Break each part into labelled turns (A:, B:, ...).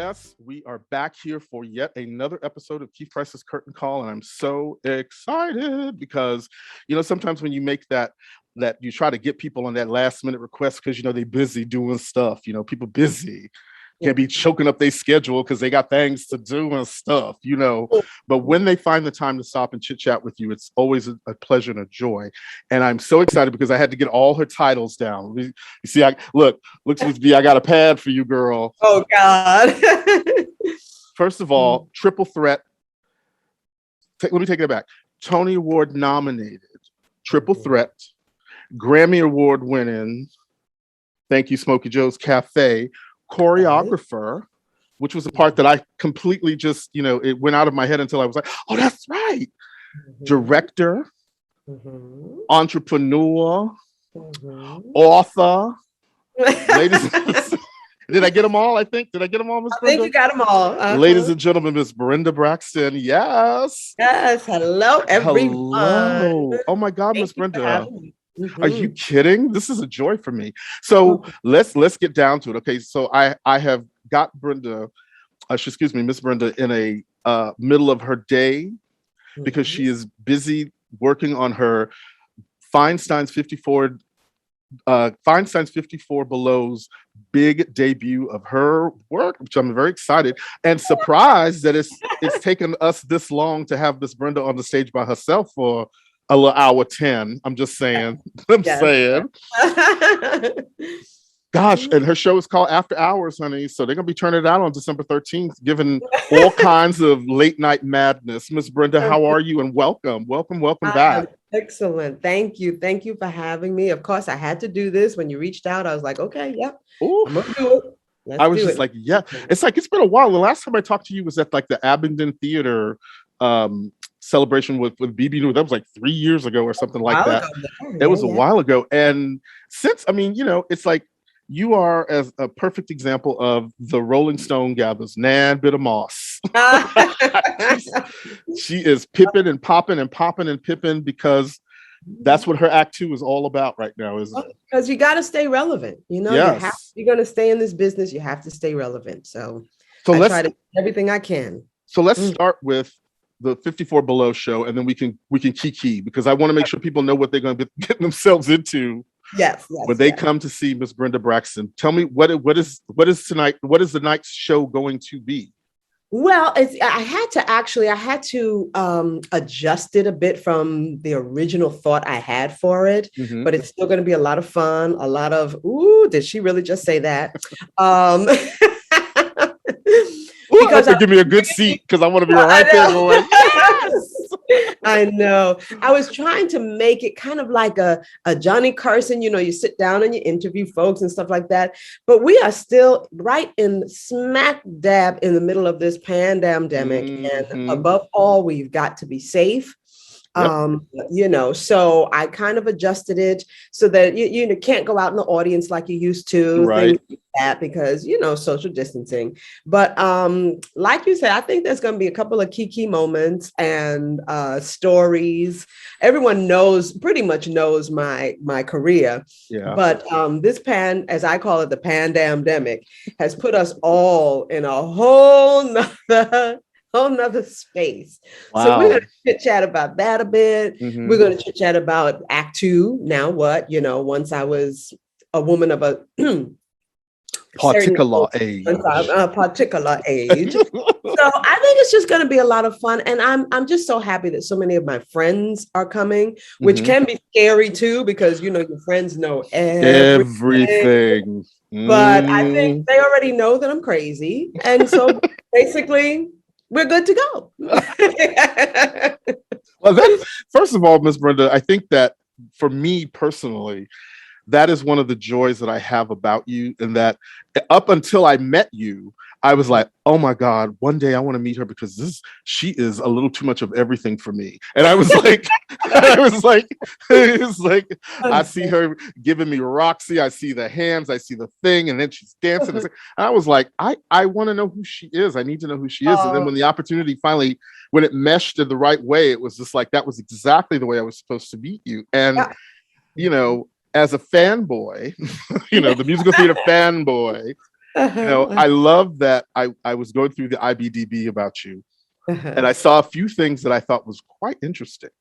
A: Yes, we are back here for yet another episode of Keith Price's Curtain Call, and I'm so excited because, sometimes when you make that you try to get people on that last minute request because they're busy doing stuff. People busy can be choking up their schedule because they got things to do and stuff. But when they find the time to stop and chit chat with you, it's always a pleasure and a joy. And I'm so excited because I had to get all her titles down. You see, looks to be, I got a pad for you, girl.
B: Oh God.
A: First of all, triple threat. Let me take it back. Tony Award nominated, triple threat, Grammy Award winning. Thank you, Smokey Joe's Cafe. Choreographer, which was a part that I completely just, it went out of my head until I was like, oh, that's right. Director, entrepreneur, author. Ladies, did I get them all? Did I get them all, Miss Brenda?
B: I think you got them all.
A: Ladies and gentlemen, Miss Brenda Braxton. Yes.
B: Yes. Hello, everyone.
A: Hello. Oh my God, Miss Brenda. Are you kidding? This is a joy for me. So let's get down to it. Okay, so I have got Brenda, Miss Brenda, in a middle of her day because she is busy working on her FEINSTEIN'S 54 Below's big debut of her work, which I'm very excited and surprised that it's taken us this long to have Miss Brenda on the stage by herself for a little hour 10. I'm just saying. Saying. Gosh, and her show is called After Hours, honey. So they're gonna be turning it out on December 13th, giving all kinds of late night madness. Miss Brenda, how are you? And welcome back.
B: Excellent. Thank you for having me. Of course, I had to do this. When you reached out, I was like, okay, yep. I'm gonna do it.
A: I was just like, yeah. It's been a while. The last time I talked to you was at the Abingdon Theater celebration with BB. That was 3 years ago or something like that. It was a while ago. And since, it's like you are as a perfect example of the Rolling Stone gathers nan bit of moss. She is pipping and popping and popping and pipping because that's what her act 2 is all about right now, isn't it?
B: Because you got to stay relevant.
A: Yes.
B: You're going to stay in this business. You have to stay relevant. So I try to do everything I can.
A: So let's start with the 54 Below show, and then we can kiki, because I want to make sure people know what they're going to be getting themselves into.
B: Yes.
A: When they come to see Miss Brenda Braxton. Tell me what is tonight? What is the night's show going to be?
B: Well, I had to adjust it a bit from the original thought I had for it, but it's still going to be a lot of fun. A lot of did she really just say that?
A: Because give me a good seat because I want to be right there going, yes!
B: I know. I was trying to make it kind of like a Johnny Carson, you sit down and you interview folks and stuff like that. But we are still right in smack dab in the middle of this pandemic. And above all, we've got to be safe. Yep. So I kind of adjusted it so that you can't go out in the audience like you used to,
A: right?
B: Things like that, because social distancing. But like you said, I think there's going to be a couple of key moments and stories. Everyone pretty much knows my career.
A: Yeah.
B: But this as I call it, the pandemic, has put us all in a whole nother space.
A: Wow.
B: So we're going to chit chat about that a bit. We're going to chit chat about Act 2. Now what? Once I was a woman of a
A: particular age.
B: So I think it's just going to be a lot of fun, and I'm just so happy that so many of my friends are coming, which can be scary too, because your friends know everything. But I think they already know that I'm crazy, and so basically, we're good to go.
A: Well, first of all, Miss Brenda, I think that for me personally, that is one of the joys that I have about you, and that up until I met you, I was like, oh my God, one day I want to meet her because she is a little too much of everything for me. And I was like, I see her giving me Roxy, I see the hands, I see the thing, and then she's dancing. And I was like, I want to know who she is. I need to know who she is. And then when the opportunity finally, when it meshed in the right way, it was just like, that was exactly the way I was supposed to meet you. And, as a fanboy, the musical theater fanboy, I love that I was going through the IBDB about you, and I saw a few things that I thought was quite interesting.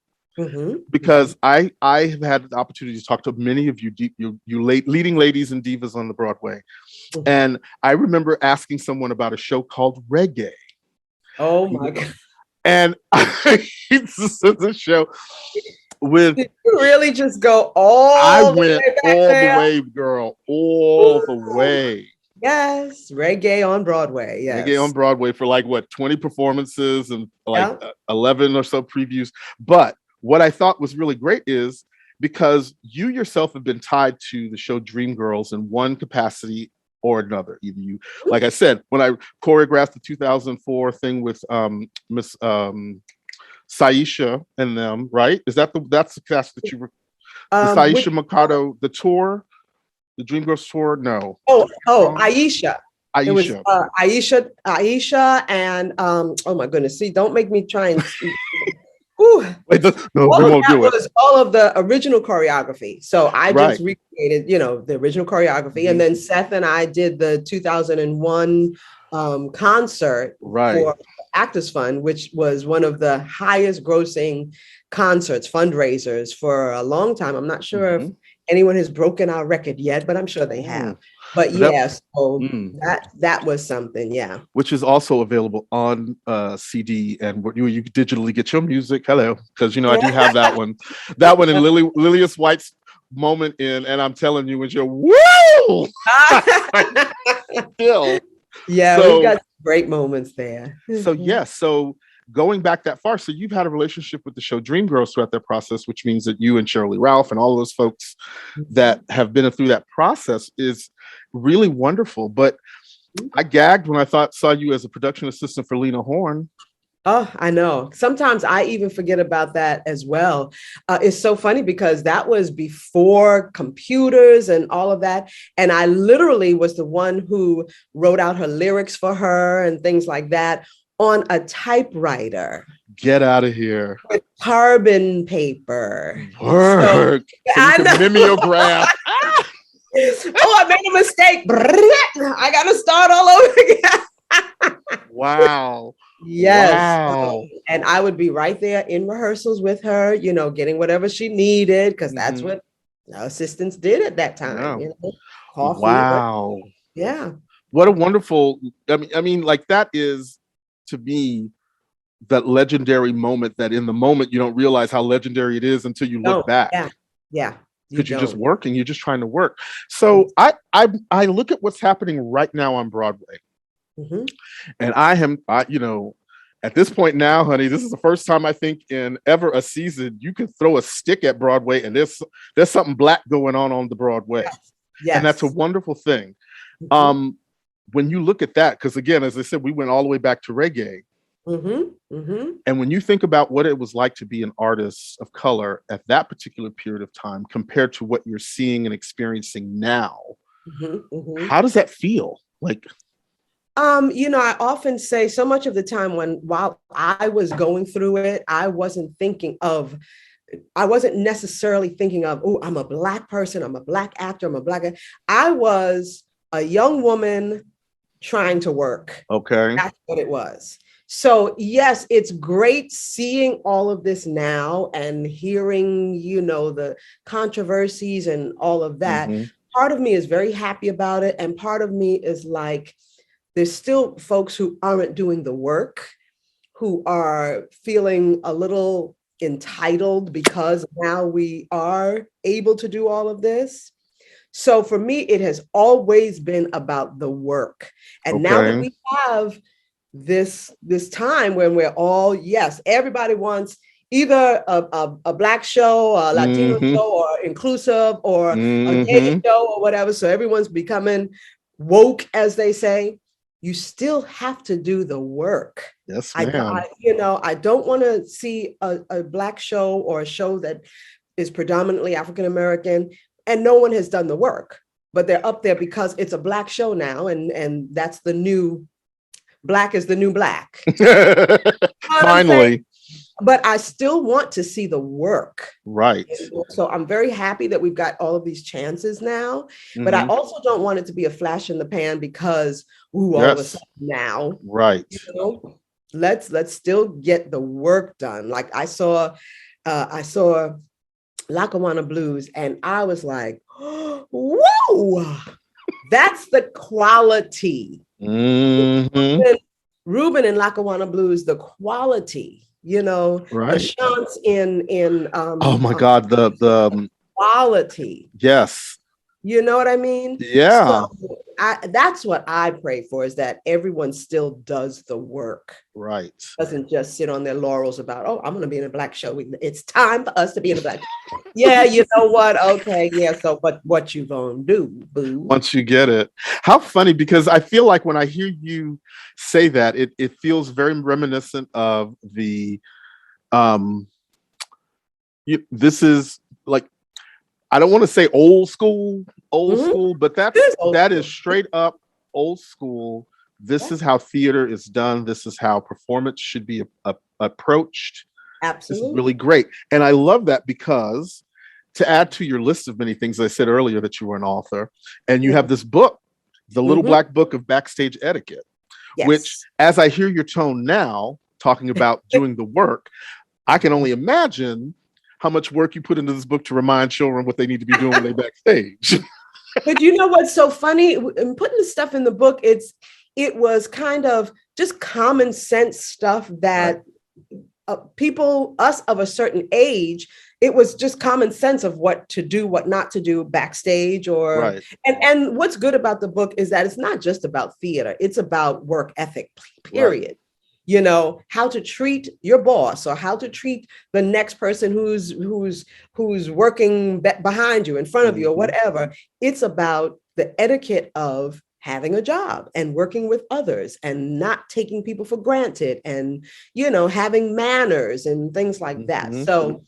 A: Because I have had the opportunity to talk to many of you leading ladies and divas on the Broadway, and I remember asking someone about a show called Reggae.
B: Oh my God!
A: And this is a show with.
B: Did you really just go all?
A: I went all the way, girl, all the way.
B: Yes, Reggae on Broadway. Yes,
A: Reggae on Broadway for like what 20 performances and like 11 or so previews. But what I thought was really great is because you yourself have been tied to the show Dreamgirls in one capacity or another. Either you, like I said, when I choreographed the 2004 thing with Miss Saisha and them, right? That's the cast that you were the Saisha Mikado, the tour, the Dreamgirls tour? No.
B: Oh, Aisha. It was Aisha and oh my goodness. See, don't make me try and
A: Wait, no, we won't do it.
B: Was all of the original choreography. So I just recreated, the original choreography. And then Seth and I did the 2001 concert for Actors Fund, which was one of the highest grossing concerts, fundraisers for a long time. I'm not sure if anyone has broken our record yet, but I'm sure they have. But yes, that was something, which
A: is also available on CD, and you digitally get your music. Hello, because I do have that one, and Lilius White's moment in, and I'm telling you, was your woo. Still,
B: we've got great moments there.
A: So going back that far, so you've had a relationship with the show Dreamgirls throughout that process, which means that you and Shirley Ralph and all those folks that have been through that process is really wonderful. But I gagged when I saw you as a production assistant for Lena Horne.
B: Oh, I know. Sometimes I even forget about that as well. It's so funny because that was before computers and all of that. And I literally was the one who wrote out her lyrics for her and things like that on a typewriter.
A: Get out of here.
B: With carbon paper.
A: Work. So I know. Mimeograph.
B: I made a mistake. I got to start all over again.
A: Wow.
B: Yes.
A: Wow.
B: And I would be right there in rehearsals with her, getting whatever she needed, because that's what assistants did at that time. Coffee.
A: Wow.
B: Yeah.
A: What a wonderful, I mean, like that is, to me, that legendary moment that in the moment you don't realize how legendary it is until you look back.
B: Yeah.
A: Because you're just working, you're just trying to work. So I look at what's happening right now on Broadway. And at this point now, honey, this is the first time I think in ever a season you can throw a stick at Broadway and there's something Black going on the Broadway.
B: Yes.
A: And that's a wonderful thing. When you look at that, because again, as I said, we went all the way back to reggae. And when you think about what it was like to be an artist of color at that particular period of time compared to what you're seeing and experiencing now, how does that feel? Like,
B: I often say so much of the time while I was going through it, I wasn't necessarily thinking of, oh, I'm a Black person, I'm a Black actor, I'm a Black. I was a young woman trying to work.
A: Okay.
B: That's what it was. So yes, it's great seeing all of this now and hearing, the controversies and all of that. Part of me is very happy about it. And part of me is like, there's still folks who aren't doing the work, who are feeling a little entitled because now we are able to do all of this. So for me, it has always been about the work. And now that we have this time when we're all, everybody wants either a Black show, a Latino show, or inclusive, or a gay show, or whatever. So everyone's becoming woke, as they say. You still have to do the work.
A: Yes, ma'am.
B: I don't want to see a Black show or a show that is predominantly African-American and no one has done the work, but they're up there because it's a Black show now. And that's the new, Black is the new Black.
A: Finally.
B: but I still want to see the work.
A: Right.
B: So I'm very happy that we've got all of these chances now, but I
A: Mhm.
B: also don't want it to be a flash in the pan because, all of a
A: Yes.
B: sudden now,
A: Right.
B: you know, let's still get the work done. Like I saw Lackawanna Blues and I was like, whoa, that's the quality.
A: Mhm.
B: Ruben and Lackawanna Blues, the quality, the
A: Right.
B: chants in
A: Oh my God. The
B: quality.
A: yes.
B: You know what I mean?
A: Yeah.
B: So that's what I pray for, is that everyone still does the work.
A: Right.
B: Doesn't just sit on their laurels about, oh, I'm going to be in a Black show. It's time for us to be in a Black show. Yeah, you know what? Okay, yeah. So, but what you gonna do, boo?
A: Once you get it. How funny, because I feel like when I hear you say that, it feels very reminiscent of the this is like, I don't want to say old school, but that is straight up old school. This is how theater is done. This is how performance should be approached.
B: Absolutely.
A: This is really great. And I love that, because to add to your list of many things, I said earlier that you were an author, and you have this book, The Little Black Book of Backstage Etiquette, which, as I hear your tone now, talking about doing the work, I can only imagine how much work you put into this book to remind children what they need to be doing when they're backstage.
B: But you know what's so funny? In putting the stuff in the book, it was kind of just common sense stuff that people, us of a certain age, it was just common sense of what to do, what not to do backstage, or and what's good about the book is that it's not just about theater, it's about work ethic, period. How to treat your boss, or how to treat the next person who's working behind you, in front of you, or whatever. It's about the etiquette of having a job and working with others and not taking people for granted, and having manners and things like that. So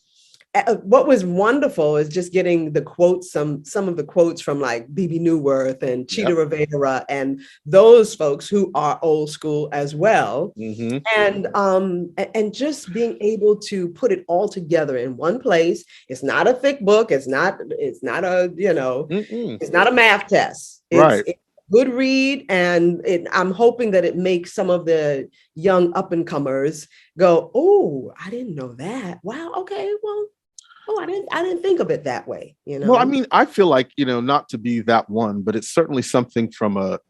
B: what was wonderful is just getting the quotes, some of the quotes from like BB Newworth and Cheetah Rivera and those folks who are old school as well. And just being able to put it all together in one place. It's not a thick book. It's not a, it's not a math test. It's a good read. And I'm hoping that it makes some of the young up and comers go, oh, I didn't know that. Wow. Okay. Well, I didn't think of it that way.
A: Well, I mean, I feel like, not to be that one, but it's certainly something from a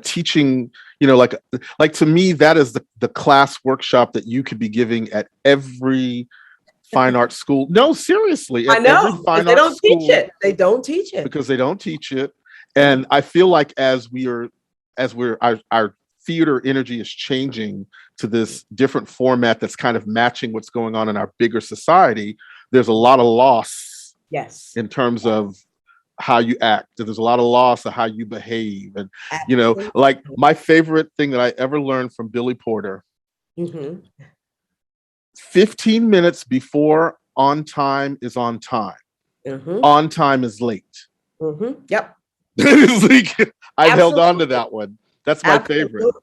A: teaching, like to me, that is the class workshop that you could be giving at every fine art school. No, seriously.
B: I know. They don't teach it. They don't teach it.
A: Because they don't teach it. And I feel like as our theater energy is changing to this different format that's kind of matching what's going on in our bigger society, there's a lot of loss in terms of how you act. There's a lot of loss of how you behave. And, like my favorite thing that I ever learned from Billy Porter, 15 minutes before on time is on time. On time is late.
B: Yep.
A: I've held on to that one. That's my favorite.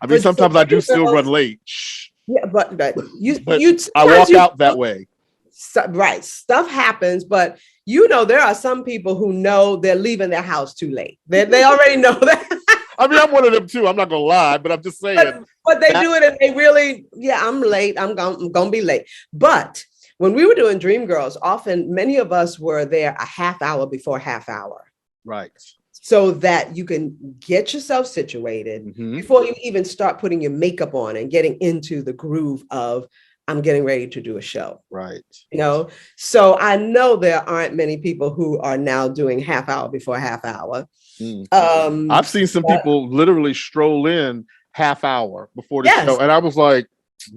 A: I mean, sometimes I do still run late.
B: Yeah, but
A: I walk out that way.
B: Right. Stuff happens, but there are some people who know they're leaving their house too late. They already know that.
A: I mean, I'm one of them too. I'm not gonna lie, but I'm just saying.
B: But they do it, and they really, I'm late. I'm gonna be late. But when we were doing Dreamgirls, often many of us were there a half hour before half hour.
A: Right.
B: So that you can get yourself situated before you even start putting your makeup on and getting into the groove of, I'm getting ready to do a show.
A: Right.
B: So I know there aren't many people who are now doing half hour before half hour.
A: I've seen some people literally stroll in half hour before the show. And I was like,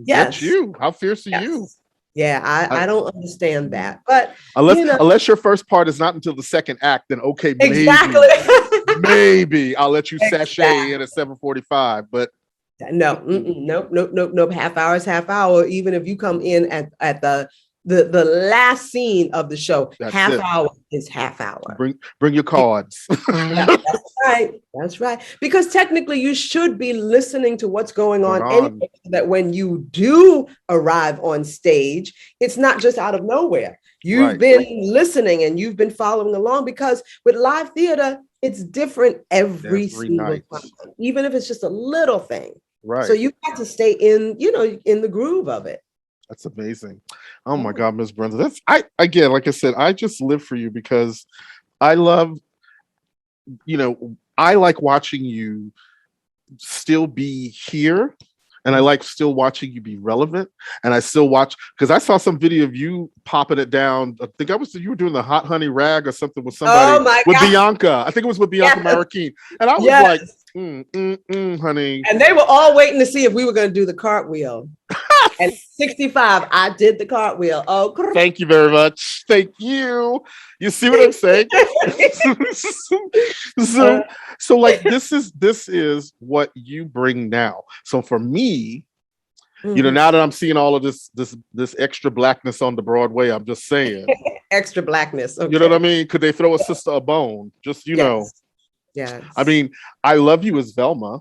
A: that's you. How fierce are you?
B: Yeah, I don't understand that. But
A: unless your first part is not until the second act, then okay, maybe I'll let you sashay in at 7:45. But
B: nope. Half hour is half hour. Even if you come in at the the last scene of the show.
A: That's
B: Half
A: it.
B: hour is half hour.
A: Bring your cards.
B: Yeah, that's right. That's right. Because technically you should be listening to what's going on anyway, so that when you do arrive on stage, it's not just out of nowhere. You've been listening and you've been following along, because with live theater, it's different every single
A: night,
B: time, even if it's just a little thing.
A: Right.
B: So you got to stay in, in the groove of it.
A: That's amazing. Oh my God, Miss Brenda. Again, like I said, I just live for you because I love, I like watching you still be here. And I like still watching you be relevant. And I still watch, because I saw some video of you popping it down. I think you were doing the Hot Honey Rag or something with somebody, with God. Bianca. I think it was with Bianca Marroquin. And I was like, honey.
B: And they were all waiting to see if we were going to do the cartwheel. At 65, I did the cartwheel. Oh,
A: thank you very much. Thank you. You see what I'm saying? so like this is what you bring now. So for me, now that I'm seeing all of this extra blackness on the Broadway, I'm just saying
B: extra blackness. Okay.
A: You know what I mean? Could they throw a sister a bone? Just know.
B: Yeah.
A: I mean, I love you as Velma,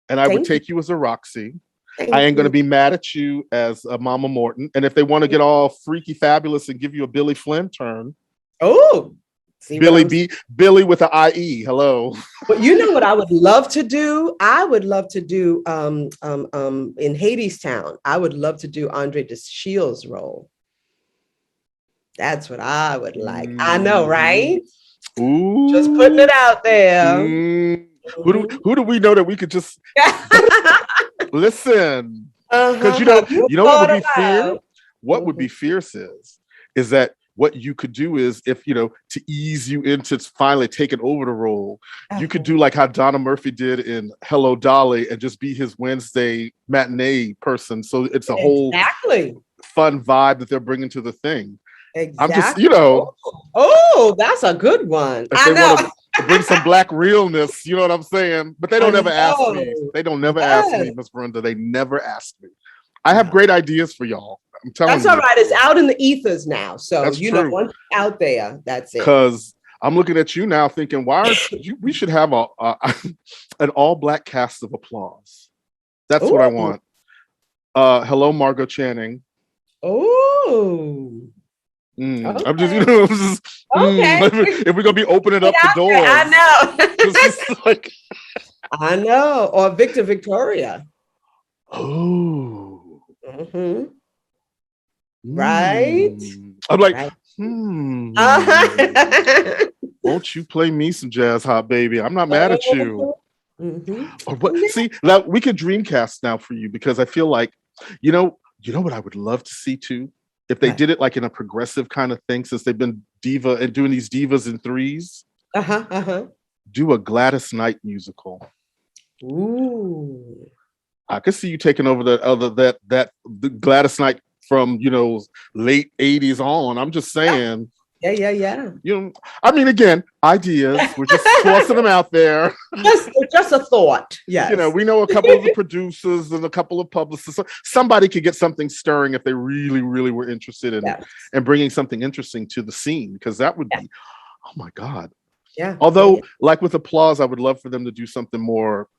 A: and I would take you as a Roxy. I ain't going to be mad at you as a Mama Morton. And if they want to get all freaky fabulous and give you a Billy Flynn turn.
B: Oh,
A: Billy with an IE. Hello.
B: But you know what I would love to do? I would love to do in Hadestown. I would love to do Andre de Shields' role. That's what I would like. I know, right?
A: Ooh.
B: Just putting it out there.
A: Who do we know that we could just listen? Because you know what would be fierce? What would be fierce is that what you could do is, if to ease you into finally taking over the role, you could do like how Donna Murphy did in Hello Dolly and just be his Wednesday matinee person. So it's a whole fun vibe that they're bringing to the thing.
B: Exactly.
A: I'm just,
B: Oh, that's a good one.
A: I know. To bring some black realness, you know what I'm saying? But they don't ever ask me. They don't never ask me, Miss Brenda. They never ask me. I have great ideas for y'all. I'm telling you.
B: That's all right. It's out in the ethers now. So
A: that's
B: know, once it's out there, that's it.
A: Because I'm looking at you now thinking, we should have an all-black cast of applause. That's what I want. Hello, Margot Channing.
B: Oh.
A: Okay. I'm just, if we're gonna be opening up the doors,
B: I know. I know. Or Victoria.
A: Oh.
B: Right.
A: I'm like, won't you play me some jazz hot baby? I'm not mad at you. Or what? See, now we could Dreamcast now for you, because I feel like, you know what I would love to see too? If they did it like in a progressive kind of thing, since they've been diva and doing these divas in threes, do a Gladys Knight musical.
B: Ooh,
A: I could see you taking over the Gladys Knight from late 80s on. I'm just saying.
B: Yeah.
A: I mean, again, ideas. We're just tossing them out there.
B: Just a thought. Yeah.
A: We know a couple of the producers and a couple of publicists. So somebody could get something stirring if they really, really were interested in and bringing something interesting to the scene, because that would be, oh my God.
B: Yeah.
A: Although, like with applause, I would love for them to do something more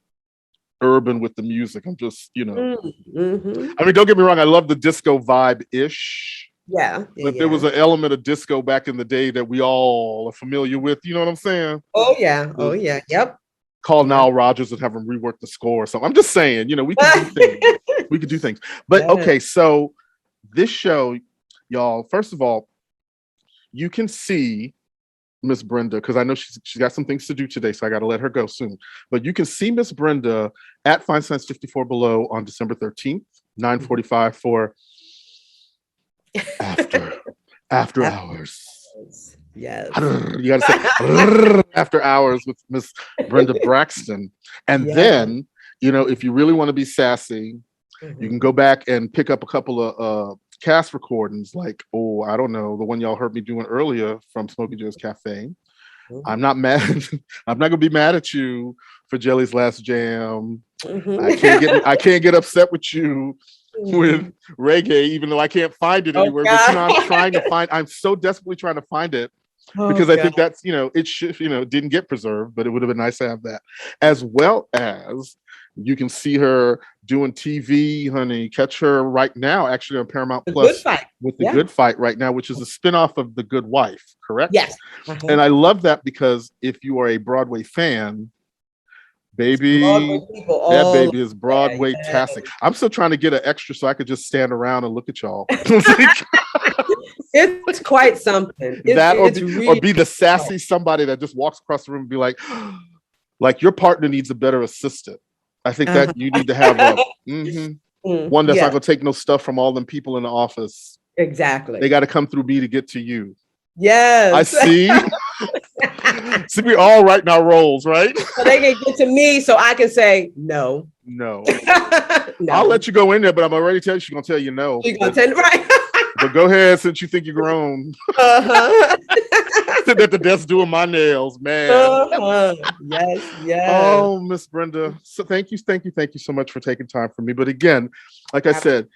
A: urban with the music. I'm just, I mean, don't get me wrong. I love the disco vibe-ish.
B: Yeah.
A: But there was an element of disco back in the day that we all are familiar with. You know what I'm saying?
B: Oh, yeah. Yep.
A: Call Nile Rodgers and have him rework the score or something. I'm just saying, we can do things. We could do things. But okay, so this show, y'all, first of all, you can see Miss Brenda, because I know she's got some things to do today, so I got to let her go soon. But you can see Miss Brenda at FEINSTEIN'S 54 Below on December 13th, 9:45 for After Hours.
B: Yes.
A: You got to say After Hours with Miss Brenda Braxton. And then, if you really want to be sassy, you can go back and pick up a couple of cast recordings, like, I don't know, the one y'all heard me doing earlier from Smoky Joe's Cafe. I'm not mad. I'm not gonna be mad at you for Jelly's Last Jam. I can't get upset with you with reggae, even though I can't find it
B: Oh,
A: anywhere. But
B: God.
A: I'm so desperately trying to find it
B: Oh,
A: because I
B: God.
A: think that's, it should, it didn't get preserved, but it would have been nice to have that. As well as you can see her doing TV, honey. Catch her right now, actually on Paramount
B: The Good
A: Plus
B: Fight.
A: with The
B: Yeah.
A: Good Fight right now, which is a spinoff of The Good Wife, correct?
B: Yes.
A: And I love that because if you are a Broadway fan, baby,
B: Broadway people
A: that
B: all
A: baby is Broadway tastic. I'm still trying to get an extra so I could just stand around and look at y'all.
B: It's quite something.
A: Or be the sassy somebody that just walks across the room and be like your partner needs a better assistant. I think that you need to have one that's not going to take no stuff from all them people in the office.
B: Exactly.
A: They got to come through me to get to you.
B: Yes.
A: I see. See, we're all writing our roles, right?
B: So they can get to me so I can say no.
A: No.
B: No.
A: I'll let you go in there, but I'm already telling you she's going to tell you no.
B: She's going to tell you, right?
A: But go ahead since you think you're grown. Sitting at the desk doing my nails, man.
B: Yes.
A: Oh, Miss Brenda. So thank you so much for taking time for me. But again, like I said,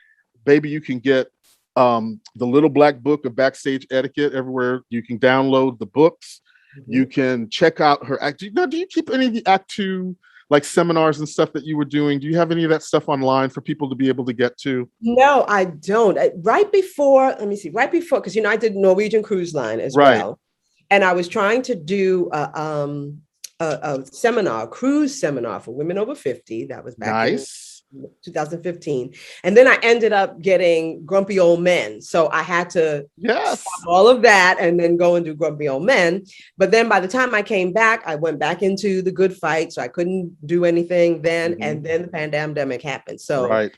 A: baby, you can get the Little Black Book of Backstage Etiquette everywhere. You can download the books. You can check out her act. Now, do you keep any of the Act 2 like seminars and stuff that you were doing? Do you have any of that stuff online for people to be able to get to?
B: No, I don't. Right before, because I did Norwegian Cruise Line as well. And I was trying to do a seminar, a cruise seminar for women over 50. That was back in 2015. And then I ended up getting Grumpy Old Men. So I had to stop all of that and then go and do Grumpy Old Men. But then by the time I came back, I went back into The Good Fight. So I couldn't do anything then. And then the pandemic happened. So,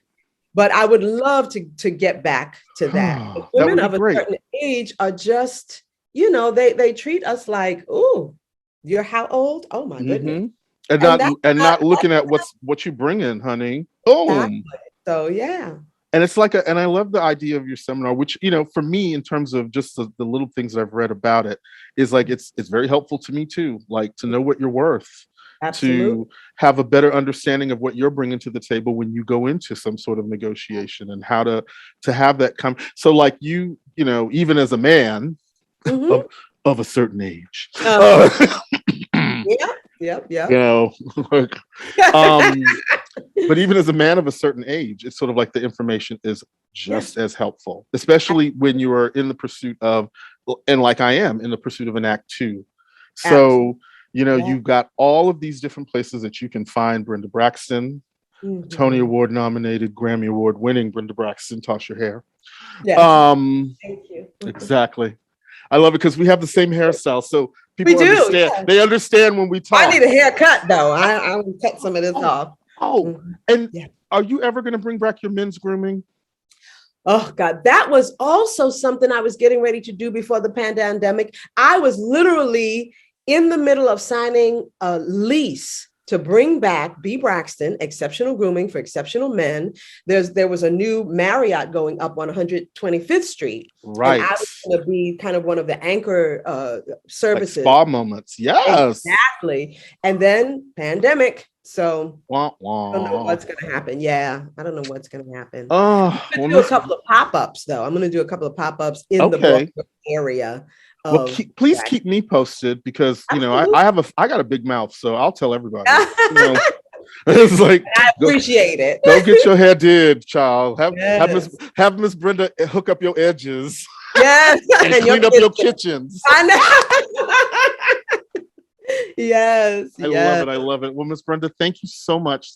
B: but I would love to get back to that. Women of a certain age are just, they treat us like, oh, you're how old? Oh my goodness.
A: And not looking at what you bring in, honey. Boom.
B: Exactly. So yeah.
A: And it's like and I love the idea of your seminar, which, for me, in terms of just the little things that I've read about it, is like it's very helpful to me too, like to know what you're worth. Absolutely. To have a better understanding of what you're bringing to the table when you go into some sort of negotiation, and how to have that come. So like even as a man of a certain age.
B: Yeah.
A: But even as a man of a certain age, it's sort of like the information is just as helpful, especially when you are in the pursuit of, and like I am in the pursuit of an Act 2. So, you've got all of these different places that you can find Brenda Braxton, Tony Award nominated, Grammy Award winning Brenda Braxton. Toss your hair.
B: Thank you.
A: Exactly. I love it because we have the same hairstyle. So people understand. Yeah. They understand when we talk.
B: I need a haircut though. I will cut some of this off.
A: And are you ever going to bring back your men's grooming?
B: Oh God, that was also something I was getting ready to do before the pandemic. I was literally in the middle of signing a lease to bring back B. Braxton, exceptional grooming for exceptional men. There was a new Marriott going up on 125th Street.
A: Right.
B: And I was going to be kind of one of the anchor services.
A: Like spa moments. Yes.
B: Exactly. And then pandemic. So
A: I don't
B: know what's going to happen. Yeah. I don't know what's going to happen.
A: Oh,
B: I'm going to do a couple of pop-ups though. I'm going to do a couple of pop-ups in the Brooklyn area.
A: Well, please keep me posted because I got a big mouth, so I'll tell everybody. It's like
B: I appreciate it.
A: Go get your hair did, child. Have Miss Brenda hook up your edges.
B: Yes,
A: and clean up your kitchens.
B: I know. Yes,
A: I love it. Well, Miss Brenda, thank you so much.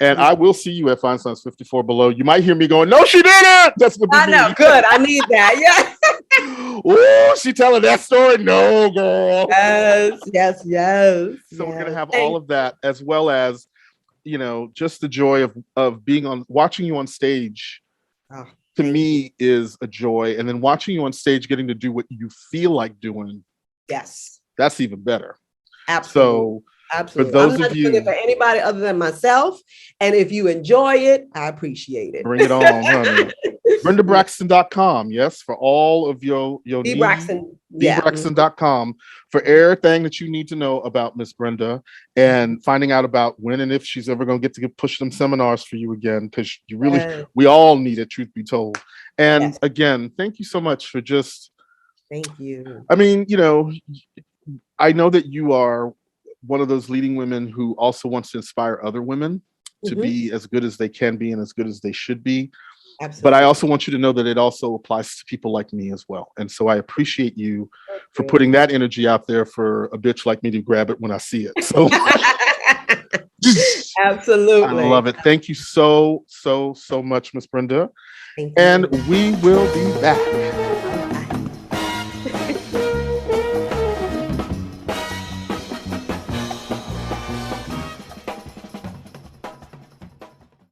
A: And I will see you at FEINSTEIN'S 54 Below. You might hear me going, "No, she didn't." That's what
B: I know. Good. I need that. Yeah.
A: Oh, she telling that story? No, girl.
B: Yes.
A: So we're gonna have all of that, as well as just the joy of being watching you on stage. To me is a joy, and then watching you on stage, getting to do what you feel like doing.
B: Yes,
A: that's even better.
B: Absolutely.
A: For those
B: I'm not
A: of you,
B: doing it for anybody other than myself, and if you enjoy it, I appreciate it.
A: Bring it on, honey. BrendaBraxton.com, yes, for all of your
B: B.
A: needs.
B: Braxton. Yeah.
A: BRaxton.com for everything that you need to know about Miss Brenda and finding out about when and if she's ever going to get to push them seminars for you again, because you really, we all need it, truth be told. And again, thank you so much for just,
B: thank you.
A: I mean, I know that you are one of those leading women who also wants to inspire other women to be as good as they can be and as good as they should be. Absolutely. But I also want you to know that it also applies to people like me as well. And so I appreciate you for putting that energy out there for a bitch like me to grab it when I see it. So
B: absolutely.
A: I love it. Thank you so much, Miss Brenda.
B: Thank you.
A: And we will be back.